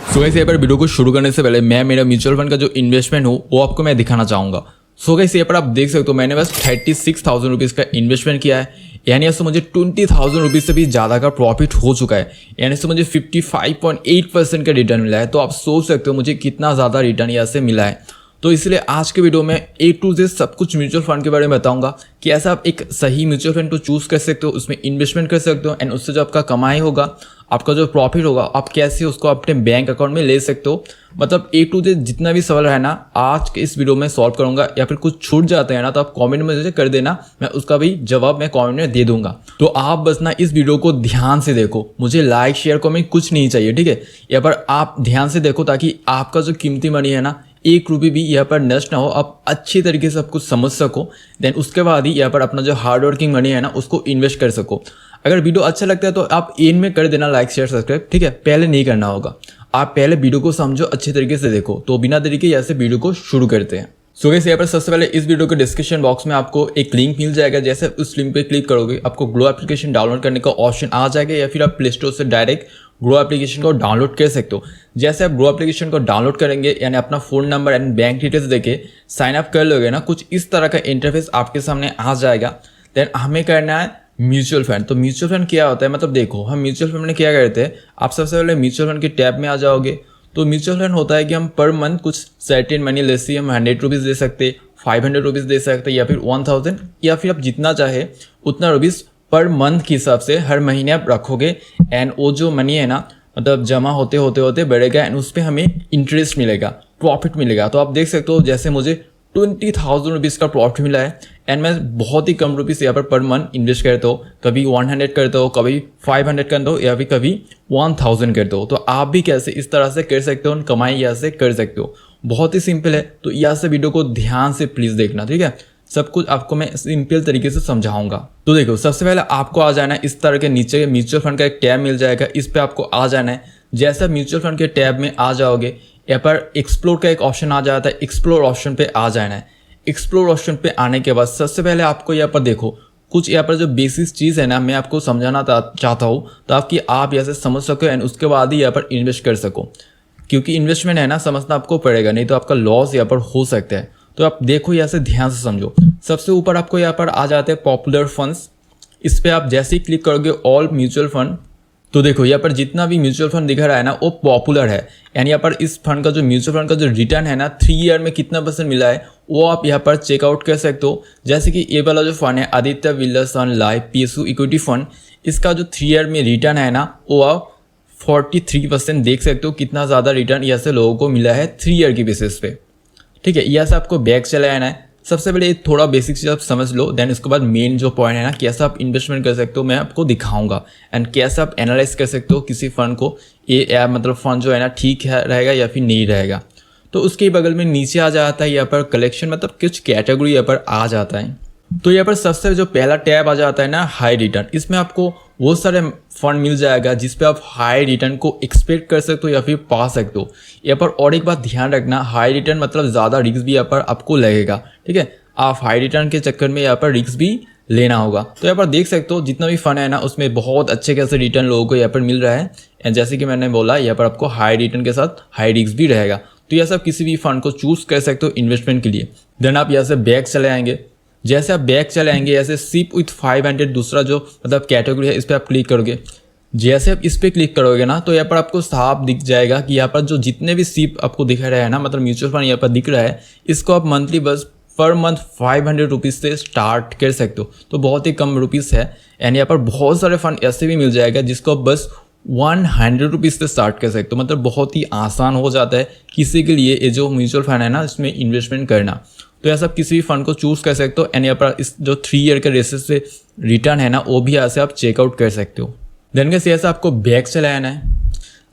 So guys यहाँ पर video को शुरू करने से पहले मैं मेरा म्यूचुअल फंड का जो इन्वेस्टमेंट हो वो आपको मैं दिखाना चाहूँगा। सो गाइस यहाँ पर आप देख सकते हो मैंने बस 36,000 रुपीज़ का इन्वेस्टमेंट किया है, यानी इससे मुझे 20,000 रुपीज़ से भी ज़्यादा का प्रॉफिट हो चुका है, यानी इससे मुझे 55.8% का रिटर्न मिला है। तो आप सोच सकते हो मुझे कितना ज़्यादा रिटर्न यहाँ से मिला है। तो इसलिए आज के वीडियो में A to Z सब कुछ म्यूचुअल फंड के बारे में बताऊंगा कि ऐसा आप एक सही म्यूचुअल फंड को चूज़ कर सकते हो, उसमें इन्वेस्टमेंट कर सकते हो एंड उससे जो आपका कमाई होगा, आपका जो प्रॉफिट होगा, आप कैसे उसको अपने बैंक अकाउंट में ले सकते हो। मतलब A to Z जितना भी सवाल है ना आज के इस वीडियो में सॉल्व करूंगा, या फिर कुछ छूट जाते हैं ना तो आप कमेंट में मुझे कर देना, मैं उसका भी जवाब मैं कमेंट में दे दूंगा। तो आप बस ना इस वीडियो को ध्यान से देखो, मुझे लाइक शेयर कमेंट कुछ नहीं चाहिए, ठीक है। यहाँ पर आप ध्यान से देखो ताकि आपका जो कीमती मनी है ना 1 रुपये भी यहाँ पर नष्ट ना हो, आप अच्छी तरीके से सब कुछ समझ सको। देन उसके बाद ही यहाँ पर अपना जो हार्ड वर्किंग मनी है ना उसको इन्वेस्ट कर सको। अगर वीडियो अच्छा लगता है तो आप एंड में कर देना लाइक शेयर सब्सक्राइब, ठीक है। पहले नहीं करना होगा, आप पहले वीडियो को समझो, अच्छे तरीके से देखो। तो बिना देरी के यहाँ से वीडियो को शुरू करते हैं। सो गाइस यहाँ पर सबसे पहले इस वीडियो के डिस्क्रिप्शन बॉक्स में आपको एक लिंक मिल जाएगा। जैसे उस लिंक पे क्लिक करोगे आपको ग्रो एप्लीकेशन डाउनलोड करने का ऑप्शन आ जाएगा, या फिर आप प्ले स्टोर से डायरेक्ट ग्रो एप्लीकेशन को डाउनलोड कर सकते हो। जैसे आप ग्रो एप्लीकेशन को डाउनलोड करेंगे यानी अपना phone number and bank details देके साइन अप कर लोगे ना, कुछ इस तरह का इंटरफेस आपके सामने आ जाएगा। देन हमें करना है म्यूचुअल फंड। तो म्यूचुअल फंड क्या होता है, मतलब देखो हम म्यूचुअल फंड में क्या करते हैं, आप सबसे पहले म्यूचुअल फंड के टैब में आ जाओगे। तो म्यूचुअल फंड होता है कि हम पर मंथ कुछ सर्टेन मनी लेसी हम 100 रुपीज़ दे सकते, 500 रुपीज़ दे सकते, या फिर 1000, या फिर आप जितना चाहे उतना रुपीज़ पर मंथ के हिसाब से हर महीने आप रखोगे। एंड वो जो मनी है ना मतलब जमा होते होते बढ़ेगा एंड उस पर हमें इंटरेस्ट मिलेगा, प्रॉफिट मिलेगा। तो आप देख सकते हो जैसे मुझे 20,000 रुपीज़ का प्रॉफिट मिला है एंड मैं बहुत ही कम रुपीज़ यहाँ पर मंथ इन्वेस्ट करता हूँ। कभी 100 करता हूँ, कभी 500 करता हूँ, या फिर कभी 1000 करता हूँ। तो आप भी कैसे इस तरह से कर सकते हो, कमाई यहाँ से कर सकते हो। बहुत ही सिंपल है, तो यहाँ से वीडियो को ध्यान से प्लीज़ देखना, ठीक है। सब कुछ आपको मैं सिंपल तरीके से समझाऊंगा। तो देखो सबसे पहले आपको आ जाना है इस तरह के नीचे म्यूचुअल फंड का एक टैब मिल जाएगा, इस पर आपको आ जाना है। जैसे आप म्यूचुअल फंड के टैब में आ जाओगे यहाँ पर एक्सप्लोर का एक ऑप्शन आ जाता है, एक्सप्लोर ऑप्शन पे आ जाना है। एक्सप्लोर ऑप्शन पे आने के बाद सबसे पहले आपको यहाँ पर देखो कुछ यहाँ पर जो बेसिक चीज़ है ना मैं आपको समझाना चाहता हूँ ताकि आप यहाँ से समझ सको एंड उसके बाद ही यहाँ पर इन्वेस्ट कर सको, क्योंकि इन्वेस्टमेंट है ना समझना आपको पड़ेगा, नहीं तो आपका लॉस यहाँ पर हो सकता है। तो आप देखो यहाँ से ध्यान से समझो। सबसे ऊपर आपको यहाँ पर आ जाते हैं पॉपुलर फंड्स, इस पर आप जैसे ही क्लिक करोगे ऑल म्यूचुअल फंड, तो देखो यहाँ पर जितना भी म्यूचुअल फंड दिख रहा है ना वो पॉपुलर है। यानी यहाँ पर इस फंड का जो म्यूचुअल फंड का जो रिटर्न है ना 3 ईयर में कितना % मिला है वो आप यहाँ पर चेकआउट कर सकते हो। जैसे कि ये वाला जो फंड है आदित्य बिरला सन लाइफ PSU इक्विटी फंड, इसका जो 3 ईयर में रिटर्न है ना वो आप 43% देख सकते हो, कितना ज़्यादा रिटर्न यहाँ से लोगों को मिला है 3 ईयर की बेसिस पे, ठीक है। यहाँ से आपको बैक चले आना है। सबसे पहले थोड़ा बेसिक चीज़ आप समझ लो, देन उसके बाद मेन जो पॉइंट है ना कैसे आप इन्वेस्टमेंट कर सकते हो मैं आपको दिखाऊंगा, एंड कैसे आप एनालाइज कर सकते हो किसी फंड को, ये मतलब फंड जो है ना ठीक है रहेगा या फिर नहीं रहेगा। तो उसके बगल में नीचे आ जाता है यहाँ पर कलेक्शन, मतलब कुछ कैटेगरी यहाँ पर आ जाता है। तो यहाँ पर सबसे जो पहला टैब आ जाता है ना हाई रिटर्न, इसमें आपको वो सारे फंड मिल जाएगा जिस पे आप हाई रिटर्न को एक्सपेक्ट कर सकते हो या फिर पा सकते हो। यहाँ पर और एक बात ध्यान रखना, हाई रिटर्न मतलब ज़्यादा रिस्क भी यहाँ पर आपको लगेगा, ठीक है। आप हाई रिटर्न के चक्कर में यहाँ पर रिस्क भी लेना होगा। तो यहाँ पर देख सकते हो जितना भी फंड है ना उसमें बहुत अच्छे खासे रिटर्न लोगों को यहाँ पर मिल रहा है। एंड जैसे कि मैंने बोला यहाँ पर आपको हाई रिटर्न के साथ हाई रिस्क भी रहेगा। तो यह सब किसी भी फंड को चूज़ कर सकते हो इन्वेस्टमेंट के लिए। देन आप यहाँ से बैक चले आएंगे। जैसे आप बैक चले आएंगे ऐसे सिप विथ 500 दूसरा जो मतलब कैटेगरी है इस पर आप क्लिक करोगे। जैसे आप इस पर क्लिक करोगे ना तो यहाँ पर आपको साफ दिख जाएगा कि यहाँ पर जो जितने भी सिप आपको दिख रहा है ना मतलब म्यूचुअल फंड यहाँ पर दिख रहा है, इसको आप मंथली बस पर मंथ 500 रुपीज़ से स्टार्ट कर सकते हो। तो बहुत ही कम रुपीज़ है। एंड यहाँ पर बहुत सारे फंड ऐसे भी मिल जाएगा जिसको आप बस 100 रुपीज़ से स्टार्ट कर सकते हो। मतलब बहुत ही आसान हो जाता है किसी के लिए ये जो म्यूचुअल फंड है ना इसमें इन्वेस्टमेंट करना। तो ऐसा आप किसी भी फंड को चूज़ कर सकते हो एंड यहाँ पर इस जो 3 ईयर के बेसिस से रिटर्न है ना वो भी यहाँ से आप चेकआउट कर सकते हो। देन कैसे ऐसा आपको बैक चला आना है।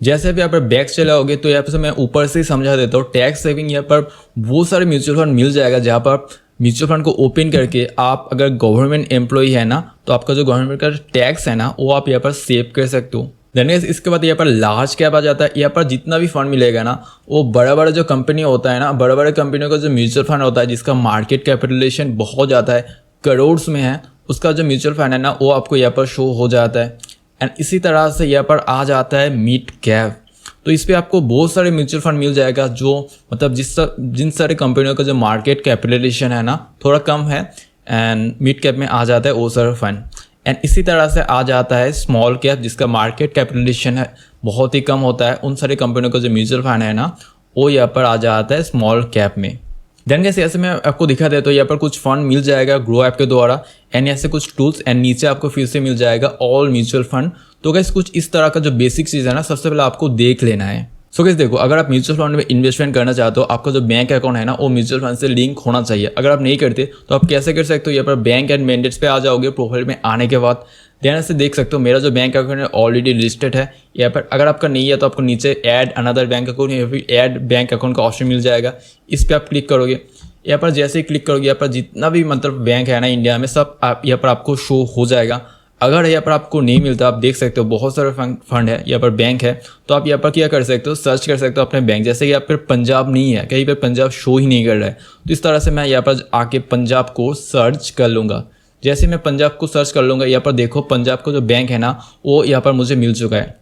जैसे भी यहाँ पर बैक चलाओगे तो यहाँ पर मैं ऊपर से ही समझा देता हूँ। टैक्स सेविंग यहाँ पर वो सारे म्यूचुअल फंड मिल जाएगा जहाँ पर म्यूचुअल फंड को ओपन करके आप अगर गवर्नमेंट एम्प्लॉई है ना तो आपका जो गवर्नमेंट का टैक्स है ना वो आप यहाँ पर सेव कर सकते हो। देन इसके बाद यहाँ पर लार्ज कैप आ जाता है। यहाँ पर जितना भी फंड मिलेगा ना वो बड़ा बड़ा जो कंपनी होता है ना, बड़े बड़े कंपनियों का जो म्यूचुअल फंड होता है जिसका मार्केट कैपिटलाइजेशन बहुत ज़्यादा है, करोड़ में है, उसका जो म्यूचुअल फंड है ना वो आपको यहाँ पर शो हो जाता है। एंड इसी तरह से यहाँ पर आ जाता है मिड कैप। तो इस पे आपको बहुत सारे म्यूचुअल फंड मिल जाएगा जो मतलब जिन सारे कंपनियों का जो मार्केट कैपिटलाइजेशन है ना थोड़ा कम है एंड मिड कैप में आ जाता है वो सारा फंड। एंड इसी तरह से आ जाता है स्मॉल कैप जिसका मार्केट कैपिटलाइजेशन है बहुत ही कम होता है, उन सारी कंपनियों का जो म्यूचुअल फंड है ना वो यहाँ पर आ जाता है स्मॉल कैप में। देन कैसे ऐसे मैं आपको दिखा देता हूँ, यहाँ पर कुछ फंड मिल जाएगा ग्रो ऐप के द्वारा एंड ऐसे कुछ टूल्स एंड नीचे आपको फिर से मिल जाएगा ऑल म्यूचुअल फंड। तो गैस कुछ इस तरह का जो बेसिक चीज़ है ना सबसे पहले आपको देख लेना है। सो गैस देखो, अगर आप म्यूचुअल फंड में इन्वेस्टमेंट करना चाहते हो आपका जो बैंक अकाउंट है ना वो म्यूचुअल फंड से लिंक होना चाहिए। अगर आप नहीं करते तो आप कैसे कर सकते हो, यहाँ पर बैंक एंड मैंडेट्स पे आ जाओगे प्रोफाइल में आने के बाद ध्यान से देख सकते हो मेरा जो बैंक अकाउंट है ऑलरेडी लिस्टेड है यहाँ पर। अगर आपका नहीं है तो आपको नीचे ऐड अनदर बैंक अकाउंट या फिर ऐड बैंक अकाउंट का ऑप्शन मिल जाएगा, इस पर आप क्लिक करोगे। यहाँ पर जैसे ही क्लिक करोगे यहाँ पर जितना भी मतलब बैंक है ना इंडिया में सब यहाँ पर आपको शो हो जाएगा। अगर यहाँ पर आपको नहीं मिलता आप देख सकते हो बहुत सारे फंड है यहाँ पर बैंक है, तो आप यहाँ पर क्या कर सकते हो सर्च कर सकते हो अपने बैंक। जैसे कि यहाँ पर पंजाब नहीं है, कहीं पर पंजाब शो ही नहीं कर रहा है, तो इस तरह से मैं यहाँ पर आके पंजाब को सर्च कर लूँगा। जैसे मैं पंजाब को सर्च कर लूँगा यहाँ पर देखो पंजाब का जो बैंक है ना वो यहाँ पर मुझे मिल चुका है।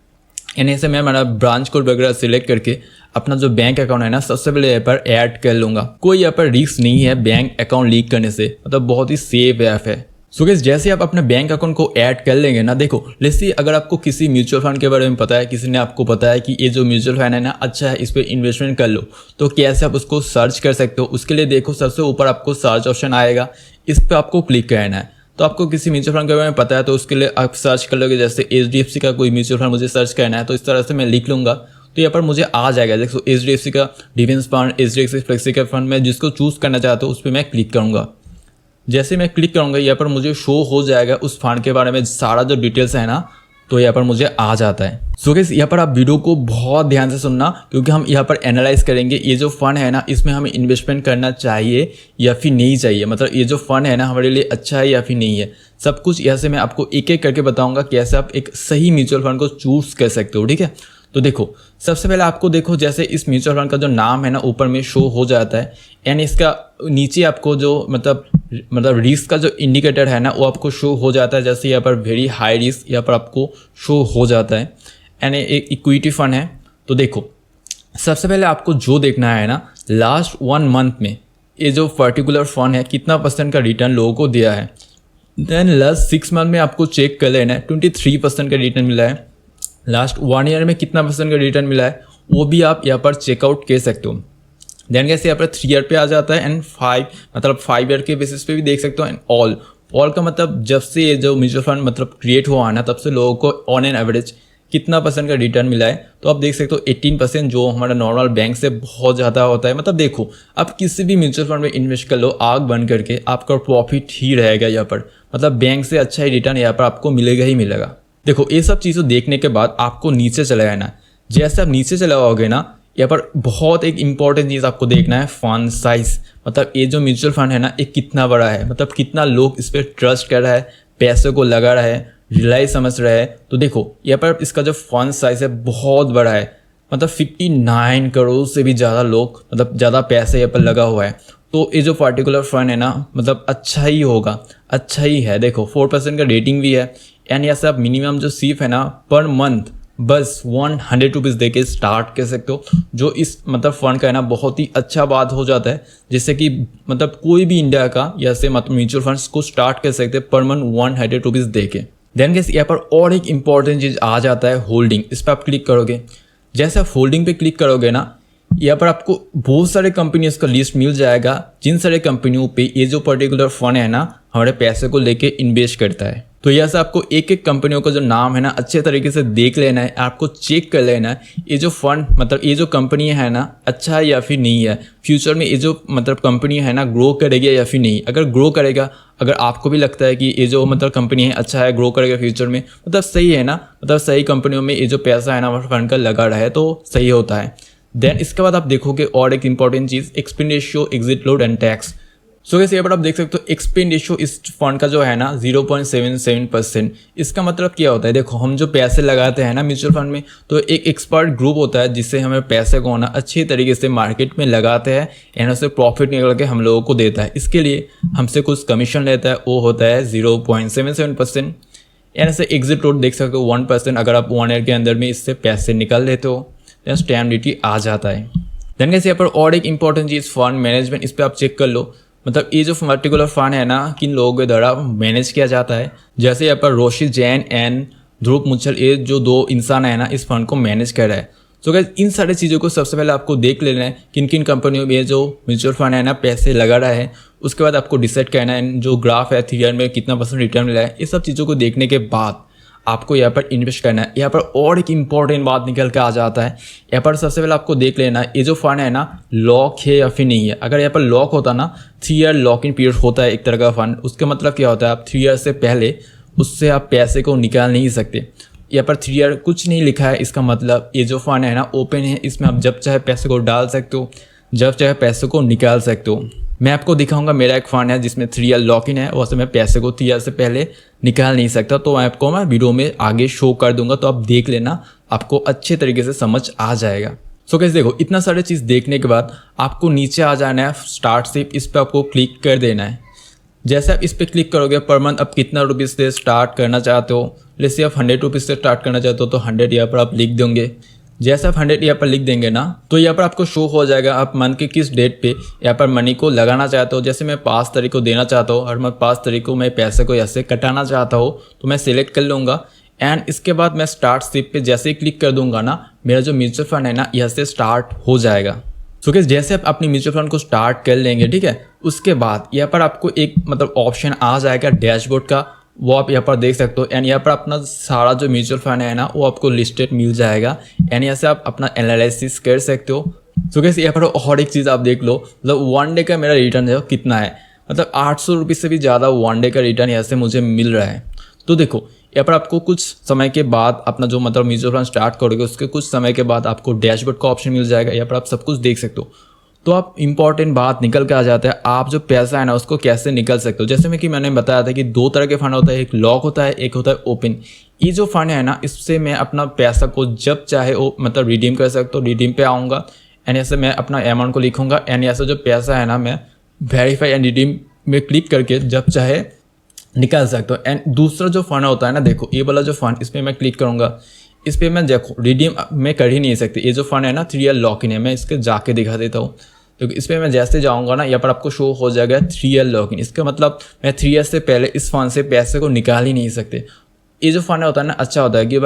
यानी से मैं मेरा ब्रांच कोड वगैरह सिलेक्ट करके अपना जो बैंक अकाउंट है ना सबसे पहले यहाँ पर ऐड कर लूँगा। कोई यहाँ पर रिस्क नहीं है बैंक अकाउंट लीक करने से, मतलब बहुत ही सेफ ऐप है। सो गाइस जैसे आप अपने बैंक अकाउंट को ऐड कर लेंगे ना, देखो जैसे अगर आपको किसी म्यूचुअल फंड के बारे में पता है, किसी ने आपको बताया कि ये जो म्यूचुअल फंड है ना अच्छा है इस पर इन्वेस्टमेंट कर लो, तो कैसे आप उसको सर्च कर सकते हो। उसके लिए देखो सबसे ऊपर आपको सर्च ऑप्शन आएगा, इस पर आपको क्लिक करना है। तो आपको किसी म्यूचुअल फंड के बारे में पता है तो उसके लिए आप सर्च कर लोगे। जैसे HDFC का कोई म्यूचुअल फंड मुझे सर्च करना है तो इस तरह से मैं लिख लूँगा तो यहाँ पर मुझे आ जाएगा। देखो HDFC का डिफेंस फंड, HDFC फ्लेक्सी का फंड, मैं जिसको चूज़ करना चाहता हूँ उस पर मैं क्लिक करूँगा। जैसे मैं क्लिक करूँगा यहाँ पर मुझे शो हो जाएगा उस फंड के बारे में सारा जो डिटेल्स है ना, तो यहाँ पर मुझे आ जाता है। सो गाइस यहाँ पर आप वीडियो को बहुत ध्यान से सुनना क्योंकि हम यहाँ पर एनालाइज करेंगे ये जो फंड है ना इसमें हमें इन्वेस्टमेंट करना चाहिए या फिर नहीं चाहिए, मतलब ये जो फंड है ना हमारे लिए अच्छा है या फिर नहीं है। सब कुछ यहाँ से मैं आपको एक एक करके बताऊंगा कैसे आप एक सही म्यूचुअल फंड को चूज कर सकते हो, ठीक है। तो देखो सबसे पहले आपको देखो जैसे इस म्यूचुअल फंड का जो नाम है ना ऊपर में शो हो जाता है एंड इसका नीचे आपको जो मतलब रिस्क का जो इंडिकेटर है ना वो आपको शो हो जाता है। जैसे यहाँ पर वेरी हाई रिस्क यहाँ पर आपको शो हो जाता है एंड एक इक्विटी फंड है। तो देखो सबसे पहले आपको जो देखना है ना लास्ट 1 मंथ में ये जो पर्टिकुलर फंड है कितना % का रिटर्न लोगों को दिया है। देन लास्ट 6 मंथ में आपको चेक कर लेना है 23% का रिटर्न मिला है। लास्ट 1 ईयर में कितना % का रिटर्न मिला है वो भी आप यहाँ पर चेकआउट कर सकते हो। देन कैसे यहाँ पर 3 ईयर पे आ जाता है एंड 5 ईयर के बेसिस पे भी देख सकते हो। एंड ऑल का मतलब जब से ये जो म्यूचुअल फंड मतलब क्रिएट हुआ है ना तब से लोगों को ऑन एन एवरेज कितना % का रिटर्न मिला है, तो आप देख सकते हो 18%, जो हमारा नॉर्मल बैंक से बहुत ज़्यादा होता है। मतलब देखो आप किसी भी म्यूचुअल फंड में इन्वेस्ट कर लो आग बंद करके आपका प्रॉफिट ही रहेगा यहाँ पर, मतलब बैंक से अच्छा ही रिटर्न यहाँ पर आपको मिलेगा ही मिलेगा। देखो ये सब चीज़ें देखने के बाद आपको नीचे चले आना। जैसे आप नीचे चले आओगे ना यहाँ पर बहुत एक इंपॉर्टेंट चीज़ आपको देखना है फंड साइज, मतलब ये जो म्यूचुअल फंड है ना ये कितना बड़ा है, मतलब कितना लोग इस पर ट्रस्ट कर रहा है, पैसे को लगा रहा है, रिलाई समझ रहा है। तो देखो यहाँ पर इसका जो फंड साइज है बहुत बड़ा है, मतलब 59 करोड़ से भी ज़्यादा लोग मतलब ज़्यादा पैसे यहाँ पर लगा हुआ है। तो ये जो पर्टिकुलर फंड है ना मतलब अच्छा ही होगा, अच्छा ही है। देखो 4% का रेटिंग भी है एंड यहाँ से आप मिनिमम जो सीफ है ना पर मंथ बस 100 रुपीज़ दे के स्टार्ट कर सकते हो, जो इस मतलब फंड का है ना बहुत ही अच्छा बात हो जाता है। जैसे कि मतलब कोई भी इंडिया का जैसे मतलब म्यूचुअल फंड्स को स्टार्ट कर सकते हैं पर मंथ 100 रुपीज़ दे के। देन गाइस यहाँ पर और एक इंपॉर्टेंट चीज़ आ जाता है होल्डिंग, इस पर आप क्लिक करोगे। जैसे आप होल्डिंग पे क्लिक करोगे ना यहाँ पर आपको बहुत सारे कंपनीज का लिस्ट मिल जाएगा जिन सारे कंपनियों पे ये जो पर्टिकुलर फंड है ना हमारे पैसे को लेके इन्वेस्ट करता है। तो यहाँ से आपको एक एक कंपनियों का जो नाम है ना अच्छे तरीके से देख लेना है, आपको चेक कर लेना है ये जो फंड मतलब ये जो कंपनी है ना अच्छा है या फिर नहीं है, फ्यूचर में ये जो मतलब कंपनी है ना ग्रो करेगा या फिर नहीं। अगर ग्रो करेगा, अगर आपको भी लगता है कि ये जो मतलब कंपनी है अच्छा है ग्रो करेगा फ्यूचर में, मतलब सही है ना, मतलब सही कंपनियों में ये जो पैसा है ना फंड का लगा रहा है तो सही होता है। देन इसके बाद आप देखोगे और एक important cheese expense ratio, exit load and tax. So guys यहाँ पर आप देख सकते हो एक्सपेंस रेशियो इस फंड का जो है ना 0.77%। इसका मतलब क्या होता है, देखो हम जो पैसे लगाते हैं ना म्यूचुअल फंड में तो एक एक्सपर्ट ग्रुप होता है जिससे हमें पैसे को ना अच्छी तरीके से मार्केट में लगाते हैं एंड उससे प्रॉफिट निकल के हम लोगों को देता है। इसके लिए हमसे कुछ कमीशन लेता है, वो होता है 0.77%। एंड ऐसे एग्जिट लोड देख सकते हो 1%, अगर आप 1 ईयर के अंदर में इससे पैसे निकाल लेते हो देन स्टैम्प ड्यूटी आ जाता है। देन गाइस यहाँ पर और एक इंपॉर्टेंट चीज़ फंड मैनेजमेंट, इस पर आप चेक कर लो। मतलब ये जो पर्टिकुलर फंड है ना, किन लोगों के द्वारा मैनेज किया जाता है। जैसे यहाँ पर रोशी जैन एंड ध्रुव मुच्छल, ये जो 2 इंसान है ना इस फंड को मैनेज कर रहा है। सो गाइस इन सारी चीज़ों को सबसे पहले आपको देख लेना है, किन किन कंपनियों में जो म्यूचुअल फंड है ना पैसे लगा रहा है। उसके बाद आपको डिसाइड करना है जो ग्राफ है 3 ईयर में कितना % रिटर्न मिला है। ये सब चीज़ों को देखने के बाद आपको यहाँ पर इन्वेस्ट करना है। यहाँ पर और एक इंपॉर्टेंट बात निकल के आ जाता है। यहाँ पर सबसे पहले आपको देख लेना है ये जो फंड है ना लॉक है या फिर नहीं है। अगर यहाँ पर लॉक होता ना, 3 ईयर लॉक इन पीरियड होता है एक तरह का फंड, उसके मतलब क्या होता है, आप 3 ईयर से पहले उससे आप पैसे को निकाल नहीं सकते। यहाँ पर 3 ईयर कुछ नहीं लिखा है, इसका मतलब ये जो फंड है ना ओपन है, इसमें आप जब चाहे पैसे को डाल सकते हो, जब चाहे पैसे को निकाल सकते हो। मैं आपको दिखाऊंगा, मेरा एक फंड है जिसमें 3 ईयर लॉक इन है, वैसे मैं पैसे को 3 ईयर से पहले निकाल नहीं सकता, तो आपको मैं वीडियो में आगे शो कर दूंगा, तो आप देख लेना, आपको अच्छे तरीके से समझ आ जाएगा। सो गाइस देखो, इतना सारे चीज़ देखने के बाद आपको नीचे आ जाना है स्टार्ट से, इस पर आपको क्लिक कर देना है। जैसे आप इस पर क्लिक करोगे, पर मंथ आप कितना रुपीज़ से स्टार्ट करना चाहते हो, जैसे आप 100 रुपीज़ से स्टार्ट करना चाहते हो तो 100 यहाँ पर आप लिख देंगे। जैसे आप 100 यहाँ पर लिख देंगे ना, तो यहाँ पर आपको शो हो जाएगा आप मंथ के किस डेट पे यहाँ पर मनी को लगाना चाहते हो। जैसे मैं 5 तारीख को देना चाहता हूँ, हर मंथ 5 तारीख को मैं पैसे को ऐसे कटाना चाहता हूँ, तो मैं सिलेक्ट कर लूँगा। एंड इसके बाद मैं स्टार्ट स्टेप पे जैसे ही क्लिक कर दूंगा ना, मेरा जो म्यूचुअल फंड है ना यहाँ से स्टार्ट हो जाएगा। सो गाइस जैसे आप अपनी म्यूचुअल फंड को स्टार्ट कर लेंगे, ठीक है, उसके बाद यहाँ पर आपको एक मतलब ऑप्शन आ जाएगा डैशबोर्ड का, वो आप यहाँ पर देख सकते हो। एंड यहाँ पर अपना सारा जो म्यूचुअल फंड है ना वो आपको लिस्टेड मिल जाएगा। एंड यहाँ से आप अपना एनालिसिस कर सकते हो। सो गाइस यहाँ पर और एक चीज़ आप देख लो, मतलब 1 डे का मेरा रिटर्न है कितना है, मतलब 800 रुपये से भी ज़्यादा 1 डे का रिटर्न यहाँ से मुझे मिल रहा है। तो देखो यहाँ पर आपको कुछ समय के बाद अपना जो मतलब म्यूचुअल फंड स्टार्ट करोगे उसके कुछ समय के बाद आपको डैशबोर्ड का ऑप्शन मिल जाएगा, यहाँ पर आप सब कुछ देख सकते हो। तो आप इंपॉर्टेंट बात निकल के आ जाता है, आप जो पैसा है ना उसको कैसे निकल सकते हो। जैसे कि मैंने बताया था कि 2 तरह के फंड होता है, एक लॉक होता है, एक होता है ओपन। ये जो फंड है ना इससे मैं अपना पैसा को जब चाहे वो मतलब रिडीम कर सकता हूँ। रिडीम पे आऊँगा एंड ऐसे मैं अपना अमाउंट को लिखूँगा एंड ऐसे जो पैसा है ना मैं वेरीफाई एंड रिडीम में क्लिक करके जब चाहे निकाल सकते हो। एंड दूसरा जो फंड होता है ना, देखो ये वाला जो फंड, इस पर मैं क्लिक करूँगा, इस पर मैं देखो रिडीम मैं कर ही नहीं सकती। ये जो फंड है ना 3 ईयर लॉक इन है, मैं इसके जाके दिखा देता हूँ। तो इस पर मैं जैसे जाऊँगा ना यहाँ पर आपको शो हो जाएगा 3 ईयर लॉक इन। इसका मतलब मैं 3 ईयर से पहले इस फंड से पैसे को निकाल ही नहीं सकते। ये जो फंड होता है ना अच्छा होता है कि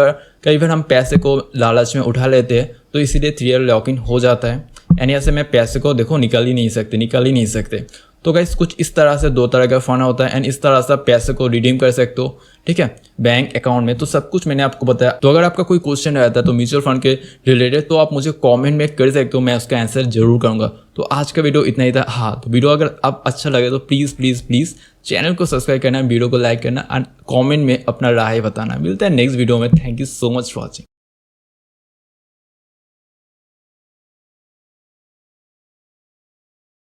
कई बार हम पैसे को लालच में उठा लेते हैं, तो इसीलिए 3 ईयर लॉक इन हो जाता है। एंड यहाँ से मैं पैसे को देखो निकाल ही नहीं सकते। तो गाइस कुछ इस तरह से 2 तरह का फंड होता है एंड इस तरह से आप पैसे को रिडीम कर सकते हो, ठीक है, बैंक अकाउंट में। तो सब कुछ मैंने आपको बताया। तो अगर आपका कोई क्वेश्चन रहता है तो म्यूचुअल फंड के रिलेटेड, तो आप मुझे कमेंट में कर सकते हो, मैं उसका आंसर जरूर करूंगा। तो आज का वीडियो इतना ही था। हाँ, तो वीडियो अगर आप अच्छा लगे तो प्लीज़ चैनल को सब्सक्राइब करना, वीडियो को लाइक करना एंड कॉमेंट में अपना राय बताना। मिलता है नेक्स्ट वीडियो में। Thank you so much for watching.